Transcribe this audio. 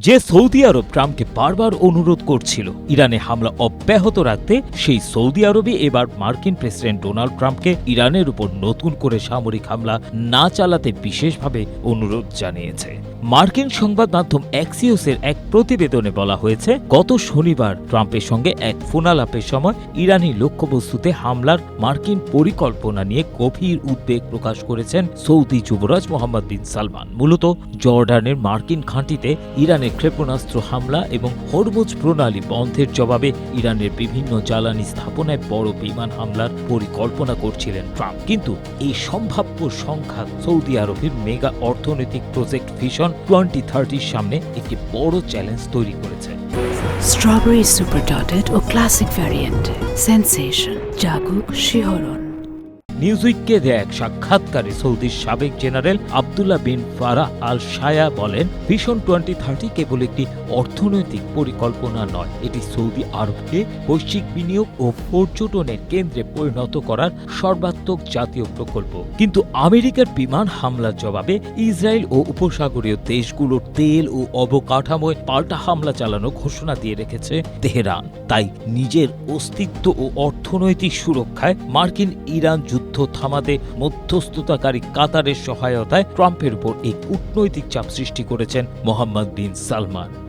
যে সৌদি আরব ট্রাম্পকে বারবার অনুরোধ করছিল ইরানে হামলা অব্যাহত রাখতে, সেই সৌদি আরবে এবার মার্কিন প্রেসিডেন্ট ডোনাল্ড ট্রাম্পকে ইরানের উপর নতুন করে সামরিক হামলা না চালাতে বিশেষভাবে অনুরোধ জানিয়েছে। মার্কিন সংবাদ মাধ্যম অ্যাক্সিওসের এক প্রতিবেদনে বলা হয়েছে, গত শনিবার ট্রাম্পের সঙ্গে এক ফোনালাপের সময় ইরানি লক্ষ্যবস্তুতে হামলার মার্কিন পরিকল্পনা নিয়ে গভীর উদ্বেগ প্রকাশ করেছেন সৌদি যুবরাজ মোহাম্মদ বিন সালমান। মূলত জর্ডানের মার্কিন ঘাঁটিতে ইরানের ক্ষেপণাস্ত্র হামলা এবং হরমুজ প্রণালী বন্ধের জবাবে ইরানের বিভিন্ন জ্বালানি স্থাপনায় বড় বিমান হামলার পরিকল্পনা করছিলেন ট্রাম্প। কিন্তু এই সম্ভাব্য সংখ্যা সৌদি আরবের মেগা অর্থনৈতিক প্রজেক্ট ভিশন 2030 সামনে একটি বড় চ্যালেঞ্জ তৈরি করেছে। স্ট্রবেরি সুপার ডটেড ও ক্লাসিক ভ্যারিয়েন্টে সেন্সেশন জাগুক শিহরণ। নিউজউইককে দেয়া এক সাক্ষাৎকারে সৌদির সাবেক জেনারেল আবদুল্লাহ বিন ফারাহ আল শায়া বলেন, ভিশন 2030 কেবল একটি অর্থনৈতিক পরিকল্পনা নয়, এটি সৌদি আরবকে বৈশ্বিক বিনিয়োগ ও পর্যটনের কেন্দ্রে পরিণত করার সর্বাত্মক জাতীয় প্রকল্প। কিন্তু আমেরিকার বিমান হামলার জবাবে ইসরায়েল ও উপসাগরীয় দেশগুলোর তেল ও অবকাঠামোয় পাল্টা হামলা চালানোর ঘোষণা দিয়ে রেখেছে তেহরান। তাই নিজের অস্তিত্ব ও অর্থনৈতিক সুরক্ষায় মার্কিন ইরান যুদ্ধ থামাতে মধ্যস্থতাকারী কাতারের সহায়তায় ট্রাম্পের উপর এক কূটনৈতিক চাপ সৃষ্টি করেছেন মোহাম্মদ বিন সালমান।